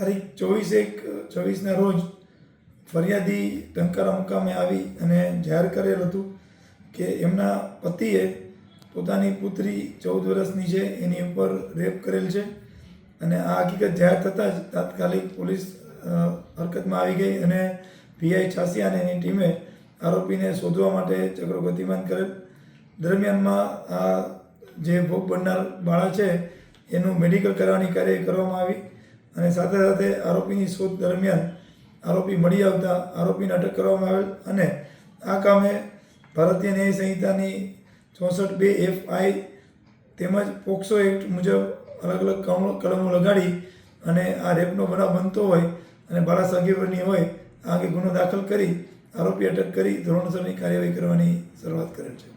તારીખ 24/1/24ના રોજ ફરિયાદી ટંકારા મુકામે આવી અને જાહેર કરેલ હતું કે એમના પતિએ પોતાની પુત્રી 14 વર્ષની છે એની ઉપર રેપ કરેલ છે અને આ હકીકત જાહેર થતાં જ તાત્કાલિક પોલીસ હરકતમાં આવી ગઈ અને પીઆઈ છાસિયા અને એની ટીમે આરોપીને શોધવા માટે ચક્રો ગતિમાન કરેલ. દરમિયાનમાં આ જે ભોગ બનનાર બાળા છે એનું મેડિકલ કરાવવાની કાર્યવાહી કરવામાં આવી અને સાથે સાથે આરોપીની શોધ દરમિયાન આરોપી મળી આવતા આરોપીને અટક કરવામાં આવેલ અને આ કામે ભારતીય ન્યાય સંહિતાની 64(2) FI તેમજ પોક્સો એક્ટ મુજબ અલગ અલગ કલમો લગાડી અને આ રેપનો બનાવ બનતો હોય અને બાળા સગીરની હોય આ અંગે ગુનો દાખલ કરી આરોપી અટક કરી ધોરણસરની કાર્યવાહી કરવાની શરૂઆત કરેલ છે.